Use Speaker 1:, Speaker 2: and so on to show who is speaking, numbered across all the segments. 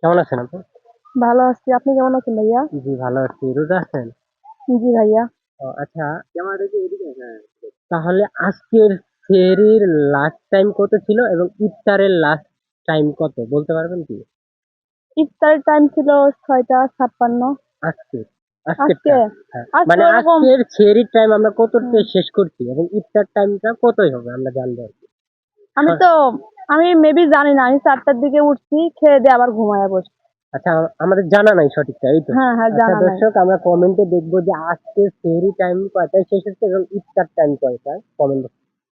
Speaker 1: কেমন আছেন আপনি?
Speaker 2: ভালো আছি। আপনি কেমন আছেন ভাইয়া?
Speaker 1: জি, ভালো আছি। রোজা আছেন?
Speaker 2: জি ভাইয়া।
Speaker 1: আচ্ছা, তাহলে আজকের সেহরির লাস্ট টাইম কত ছিল এবং ইফতারের লাস্ট টাইম কত বলতে পারবেন কি?
Speaker 2: ইফতারের টাইম ছিল ৬টা ৫৬।
Speaker 1: আজকে
Speaker 2: আজকে
Speaker 1: আজকেরটা। হ্যাঁ,
Speaker 2: আজকে
Speaker 1: মানে
Speaker 2: ওরকম।
Speaker 1: আজকের সেহরির টাইম আমরা কততে
Speaker 2: হুম,
Speaker 1: শেষ করছি এবং ইফতার টাইমটা কতই হবে আমরা জানবো আরকি।
Speaker 2: আমি
Speaker 1: স-
Speaker 2: তো আমি মেবি জানি না। আমি ৪টার দিকে উঠছি, খেয়ে দিয়ে আবার ঘুমায়া বসছি।
Speaker 1: আচ্ছা, আমাদের জানা নাই সঠিকটা, এই তো।
Speaker 2: হ্যাঁ, হ্যাঁ,
Speaker 1: আচ্ছা
Speaker 2: জানা নাই।
Speaker 1: দর্শক, আমরা কমেন্টে দেখবো যে আজকে সেহরি টাইম কয়টায় শেষ হচ্ছে এবং ইফতার টাইম কয়টায়, কমেন্ট।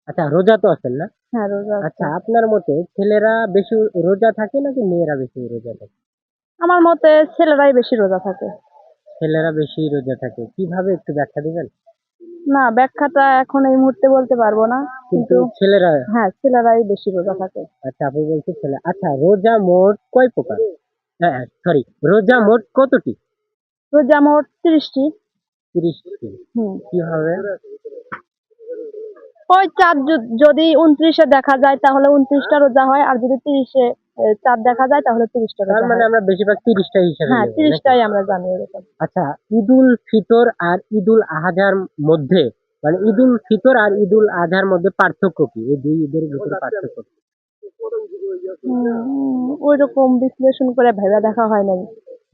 Speaker 1: আচ্ছা, রোজা তো আছেন না?
Speaker 2: হ্যাঁ, রোজা
Speaker 1: আচ্ছা,
Speaker 2: আছি।
Speaker 1: আপনার মতে ছেলেরা বেশি রোজা থাকে নাকি মেয়েরা বেশি রোজা থাকে?
Speaker 2: আমার মতে ছেলেরাই বেশি রোজা থাকে।
Speaker 1: ছেলেরা বেশি রোজা থাকে। কিভাবে একটু ব্যাখ্যা দিবেন?
Speaker 2: না, ব্যাখ্যাটা এখন এই মুহূর্তে বলতে পারবো না।
Speaker 1: কিন্তু
Speaker 2: কিন্তু
Speaker 1: ছেলেরা।
Speaker 2: হ্যাঁ, ছেলেরাই বেশি রোজা থাকে।
Speaker 1: আচ্ছা, আপনি বলছেন ছেলে। আচ্ছা, রোজা মোট কয় প্রকার? হ্যাঁ, হ্যাঁ, সরি। রোজা মোট কতটি?
Speaker 2: রোজা মোট ৩০টি।
Speaker 1: ৩০টি।
Speaker 2: হুম।
Speaker 1: কিভাবে?
Speaker 2: ওই চাঁদ যদি ২৯-এ দেখা যায় তাহলে ২৯টা রোজা হয়, আর যদি ৩০-এ চাঁদ দেখা যায় তাহলে ৩০টা
Speaker 1: তার
Speaker 2: রোজা
Speaker 1: মানে
Speaker 2: হয়।
Speaker 1: আমরা বেশিরভাগ ৩০টা হিসাবে
Speaker 2: হ্যাঁ,
Speaker 1: নেব, নাকি?
Speaker 2: ৩০টাই আমরা জানি এরকম।
Speaker 1: আচ্ছা, ঈদুল ফিতর আর ঈদুল আজহার মধ্যে, মানে ঈদুল ফিতর আর ঈদুল আজহার মধ্যে পার্থক্য কি? এই দুই ঈদের ভিতরে পার্থক্য কি?
Speaker 2: ঐরকম বিশ্লেষণ করে ভেবে দেখা হয় নাই।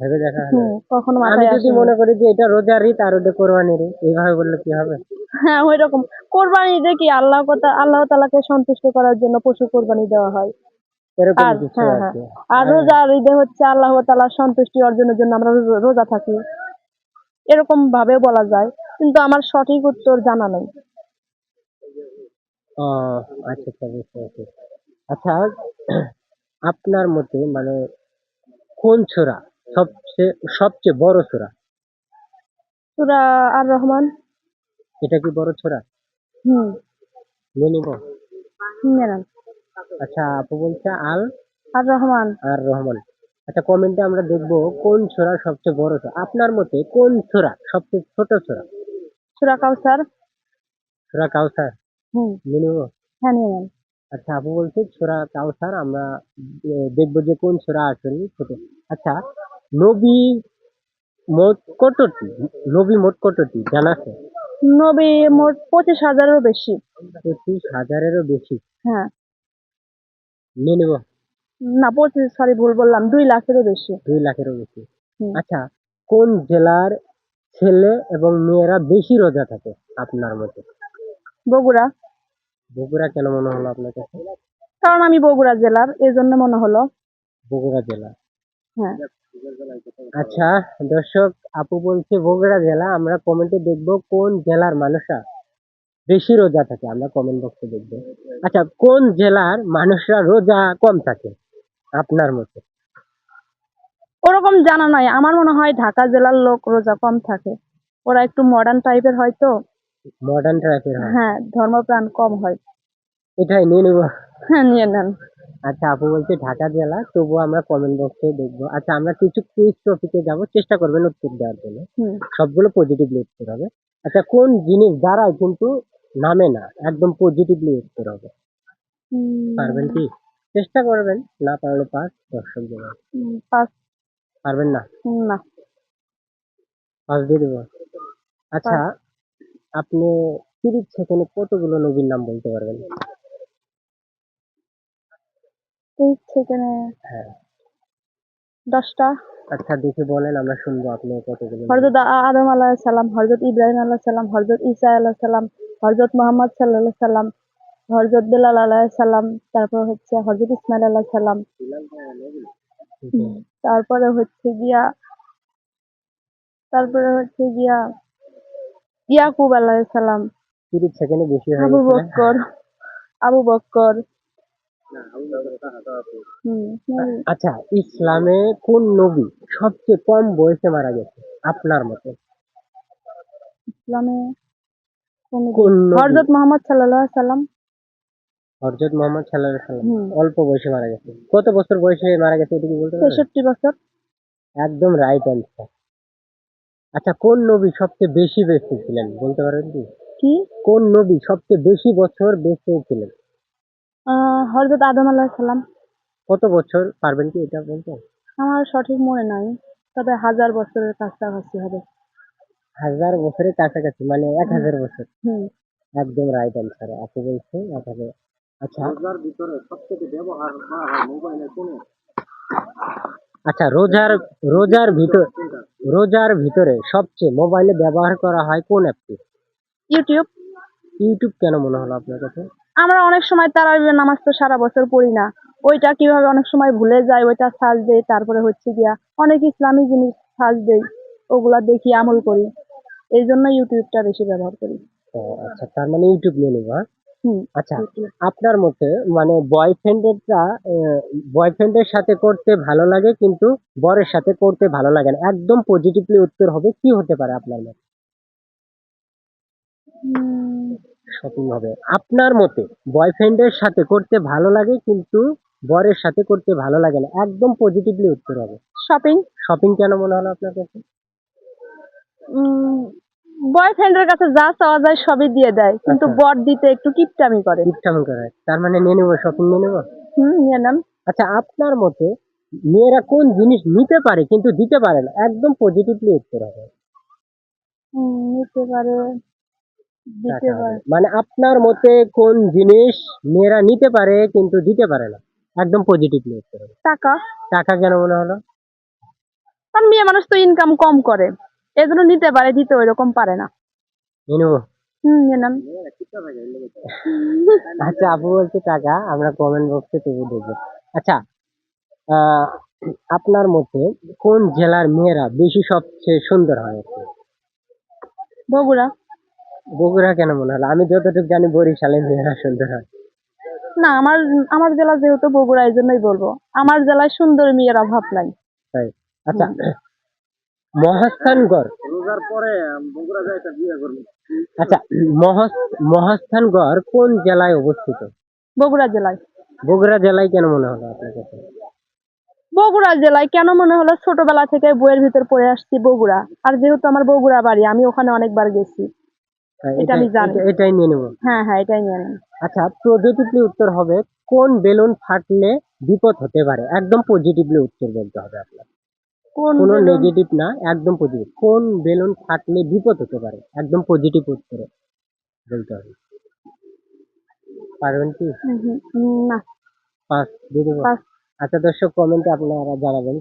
Speaker 1: ভেবে দেখা হয় না?
Speaker 2: কখনো
Speaker 1: আমি
Speaker 2: মাথায়
Speaker 1: যদি
Speaker 2: আসেনি।
Speaker 1: মনে করি যে এটা রোজার ঈদ আর ওটা কোরবানির ঈদ, এইভাবে বললে কি হবে?
Speaker 2: হ্যাঁ, ঐরকম। কোরবানি ঈদে কি আল্লাহ তাআলাকে সন্তুষ্ট করার জন্য পশু কোরবানি দেওয়া হয়।
Speaker 1: এরকম
Speaker 2: আর
Speaker 1: কিছু
Speaker 2: হ্যাঁ,
Speaker 1: আর
Speaker 2: হ্যাঁ।
Speaker 1: কি।
Speaker 2: আর
Speaker 1: হ্যাঁ।
Speaker 2: রোজার ঈদে হচ্ছে আল্লাহ তাআলার সন্তুষ্টি অর্জনের জন্য আমরা রোজা থাকি। এরকম ভাবেও বলা যায়। কিন্তু আমার সঠিক উত্তর জানা নেই।
Speaker 1: ও, আচ্ছা আচ্ছা, বুঝতে পারছি। আচ্ছা, আপনার মতে মানে কোন সূরা সবচেয়ে বড় সূরা?
Speaker 2: সূরা আর রহমান।
Speaker 1: এটা কি বড় সূরা?
Speaker 2: হুম,
Speaker 1: নিয়ে নিবো।
Speaker 2: নেন।
Speaker 1: আচ্ছা, আপু বলছে আল
Speaker 2: আর রহমান।
Speaker 1: আর রহমান। আচ্ছা, কমেন্টে আমরা দেখবো কোন সূরা সবচেয়ে বড় সূরা। আপনার মতে কোন সূরা সবচেয়ে ছোট সূরা?
Speaker 2: সূরা কাউসার।
Speaker 1: সূরা কাউসার।
Speaker 2: হুম,
Speaker 1: নিয়ে নিবো।
Speaker 2: হ্যাঁ, নিয়ে নেন।
Speaker 1: আচ্ছা, আপু বলছে সূরা কাউসার। আমরা দেখবো যে কোন সূরা আসলে ছোট। আচ্ছা, নবী মোট কতটি? নবী মোট কতটি জানা আছে?
Speaker 2: নবী মোট ২৫,০০০-এরও বেশি।
Speaker 1: ২৫,০০০-এরও বেশি।
Speaker 2: হ্যাঁ।
Speaker 1: নিয়ে নেব।
Speaker 2: না, ২৫, সরি ভুল বললাম। ২,০০,০০০-এরও বেশি।
Speaker 1: ২ লাখেরও বেশি।
Speaker 2: হুম।
Speaker 1: আচ্ছা, কোন জেলার ছেলে এবং মেয়েরা বেশি রোজা থাকে আপনার মতে?
Speaker 2: বগুড়া।
Speaker 1: বগুড়া কেন মনে হলো আপনার কাছে?
Speaker 2: কারণ আমি বগুড়া জেলার, এজন্য মনে হলো।
Speaker 1: বগুড়া জেলা।
Speaker 2: হ্যাঁ।
Speaker 1: আচ্ছা দর্শক, আপু বলছে বগুড়া জেলা। আমরা কমেন্টে দেখবো কোন জেলার মানুষরা বেশি রোজা থাকে, আমরা কমেন্ট বক্সে দেখবো। আচ্ছা, কোন জেলার মানুষরা রোজা কম থাকে আপনার মতে?
Speaker 2: ওরকম জানা নাই। আমার মনে হয় ঢাকা জেলার লোক রোজা কম থাকে। ওরা একটু মডার্ন টাইপের হয় তো।
Speaker 1: মডার্ন টাইপের হয়।
Speaker 2: হ্যাঁ, ধর্মপ্রাণ কম হয়।
Speaker 1: এটাই নিয়ে নেবো।
Speaker 2: হ্যাঁ, নিয়ে নেন।
Speaker 1: আচ্ছা, আপু বলছে ঢাকা জেলা, তবুও আমরা কমেন্ট বক্সে দেখবো। আচ্ছা, আমরা কিছু কুইজ টপিকে যাব, চেষ্টা করবেন উত্তর দেওয়ার জন্য।
Speaker 2: হুম।
Speaker 1: সবগুলো পজিটিভলি উত্তর হবে। আচ্ছা, কোন জিনিস দ্বারাই কিন্তু নামে না, একদম পজিটিভলি উত্তর হবে। পারবেন
Speaker 2: উম,
Speaker 1: কি? চেষ্টা করবেন, না পারলে পাস। দর্শক জন্য
Speaker 2: পাঁচ।
Speaker 1: পারবেন না?
Speaker 2: না,
Speaker 1: পাস দিয়ে দেবো। আচ্ছা,
Speaker 2: পাঁচ।
Speaker 1: আপনি 30 সেকেন্ডে কতগুলো নবীর নাম বলতে পারবেন?
Speaker 2: 30 সেকেন্ডে
Speaker 1: হ্যাঁ।
Speaker 2: 10টা।
Speaker 1: আচ্ছা, দেখে বলেন, আমরা শুনবো আপনি কতগুলো নবী।
Speaker 2: হযরত আদম আলাইহিস সালাম, হযরত ইব্রাহিম আলাইহিস সালাম, হযরত ঈসা আলাইহিস সালাম, হযরত মুহাম্মদ সাল্লাল্লাহু আলাইহি সাল্লাম, হযরত বেলাল আলাইহিস সালাম, তারপর হচ্ছে হযরত ইসমাইল আলাইহিস সালাম। হুম, তারপরে হচ্ছে গিয়া তারপরে হচ্ছে গিয়া ইয়াকুব আলাইহিস সালাম,
Speaker 1: 30 সেকেন্ডে বেশি হয়ে
Speaker 2: আবু
Speaker 1: গেছে না?
Speaker 2: বক্কর, আবু বক্কর।
Speaker 1: আচ্ছা, ইসলামে কোন নবী সবচেয়ে কম বয়সে মারা গেছে আপনার মতে?
Speaker 2: ইসলামে কোন নবী?
Speaker 1: কোন নবী?
Speaker 2: হযরত মুহাম্মদ সাল্লাল্লাহু আলাইহি সাল্লাম।
Speaker 1: হযরত মুহাম্মদ সাল্লাল্লাহু আলাইহি সাল্লাম
Speaker 2: হুম,
Speaker 1: অল্প বয়সে মারা গেছে। কত বছর বয়সে মারা গেছে এটা কি বলতে পারবেন?
Speaker 2: ৬৩ বছর।
Speaker 1: একদম রাইট অ্যান্সার। আচ্ছা, কোন নবী সবচেয়ে বেশি বেঁচে ছিলেন বলতে পারবেন কি?
Speaker 2: কি?
Speaker 1: কোন নবী সবচেয়ে বেশি বছর বেঁচে ছিলেন?
Speaker 2: হযরত আদম আলাইহিস সালাম।
Speaker 1: কত বছর পারবেন কি এটা বলতে?
Speaker 2: আমার সঠিক মনে নাই, তবে 1000 বছরের কাছাকাছি হবে।
Speaker 1: 1000 বছরের কাছাকাছি, মানে
Speaker 2: হুম
Speaker 1: 1000 বছর।
Speaker 2: হুম।
Speaker 1: একদম রাইট অ্যান্সার, আপু বলছে 1000। আচ্ছা আচ্ছা, রোজার ভিতরে সবচেয়ে মোবাইলে ব্যবহার করা হয় কোন অ্যাপটি?
Speaker 2: ইউটিউব।
Speaker 1: ইউটিউব কেন মনে হলো আপনার কাছে?
Speaker 2: আমরা অনেক সময় তারাবির নামাজ তো সারা বছর পড়ি না, ওইটা কিভাবে অনেক সময় ভুলে যায়, ওইটা সার্চ দেই, তারপরে হচ্ছে গিয়া অনেক ইসলামী জিনিস সার্চ দেই, ওগুলা দেখি আমল করি, এই জন্য ইউটিউবটা বেশি ব্যবহার করি।
Speaker 1: ও আচ্ছা, তার মানে ইউটিউব নিয়ে নেবো, হ্যাঁ?
Speaker 2: হুম।
Speaker 1: আচ্ছা,
Speaker 2: ইউটিউব।
Speaker 1: আপনার মতে মানে বয়ফ্রেন্ডের সাথে করতে ভালো লাগে কিন্তু বরের সাথে করতে ভালো লাগে না, একদম পজিটিভলি উত্তর হবে কি হতে পারে আপনার মতে?
Speaker 2: উম,
Speaker 1: শপিং হবে আপনার মতে। বয়ফ্রেন্ডের সাথে করতে ভালো লাগে কিন্তু বরের সাথে করতে ভালো লাগে না, একদম পজিটিভলি উত্তর হবে।
Speaker 2: শপিং।
Speaker 1: শপিং কেন মনে হলো আপনার কাছে?
Speaker 2: বয়ফ্রেন্ডের কাছে যা চাওয়া যায় সবই দিয়ে দেয়, কিন্তু
Speaker 1: আচ্ছা,
Speaker 2: বর দিতে একটু কিপটামি করে।
Speaker 1: কিপটামি করে, তার মানে নিয়ে নেবো, শপিং নিয়ে নেবো।
Speaker 2: নিয়ে নেন।
Speaker 1: আচ্ছা, আপনার মতে মেয়েরা কোন জিনিস নিতে পারে কিন্তু দিতে পারে না, একদম পজিটিভলি উত্তর হবে।
Speaker 2: নিতে পারে, দিতে
Speaker 1: টাকা হবে,
Speaker 2: পারে।
Speaker 1: মানে আপনার মতে কোন জিনিস মেয়েরা নিতে পারে কিন্তু দিতে পারে না, একদম পজিটিভলি উত্তর হবে।
Speaker 2: টাকা।
Speaker 1: টাকা কেন মনে হলো?
Speaker 2: কারণ মেয়ে মানুষ তো ইনকাম কম করে, এজন্য নিতে পারে, দিতে ওইরকম পারে না।
Speaker 1: নিয়ে নেবো।
Speaker 2: নিয়ে নেন।
Speaker 1: আচ্ছা, আপু বলছে টাকা, আমরা কমেন্ট বক্সে তবু দেখবো। আচ্ছা, আহ আপনার মতে কোন জেলার মেয়েরা বেশি সবচেয়ে সুন্দর হয় আর কি?
Speaker 2: বগুড়া।
Speaker 1: বগুড়া কেন মনে হলো? আমি যতটুকু জানি বরিশালের মেয়েরা সুন্দর হয়।
Speaker 2: না, আমার আমার জেলা যেহেতু বগুড়া, এই জন্যই বলবো আমার জেলায় সুন্দর মেয়ের অভাব নাই।
Speaker 1: তাই? আচ্ছা,
Speaker 2: হুম।
Speaker 1: মহাস্থানগড়। আচ্ছা, মহাস্থানগড় কোন জেলায় অবস্থিত?
Speaker 2: বগুড়া জেলায়।
Speaker 1: বগুড়া জেলায় কেন মনে হলো আপনার কাছে?
Speaker 2: বগুড়া জেলায় কেন মনে হলো, ছোটবেলা থেকে বইয়ের ভিতর পড়ে আসছি বগুড়া, আর যেহেতু আমার বগুড়া বাড়ি, আমি ওখানে অনেকবার গেছি, এটা
Speaker 1: এটাই
Speaker 2: আমি জানি।
Speaker 1: এটা এটাই নিয়ে নেবো।
Speaker 2: হ্যাঁ হ্যাঁ, এটাই নিয়ে নেন।
Speaker 1: আচ্ছা, পজিটিভলি উত্তর হবে কোন বেলুন ফাটলে বিপদ হতে পারে, একদম পজিটিভলি উত্তর বলতে হবে আপনার।
Speaker 2: কোন
Speaker 1: কোনো
Speaker 2: বেলুন?
Speaker 1: নেগেটিভ না, একদম পজিটিভ। কোন বেলুন ফাটলে বিপদ হতে পারে, একদম পজিটিভ উত্তরে বলতে হবে। পারবেন কি?
Speaker 2: না।
Speaker 1: পাঁচ দিয়ে দেবো।
Speaker 2: পাঁচ।
Speaker 1: আচ্ছা দর্শক, কমেন্টে আপনারা জানাবেন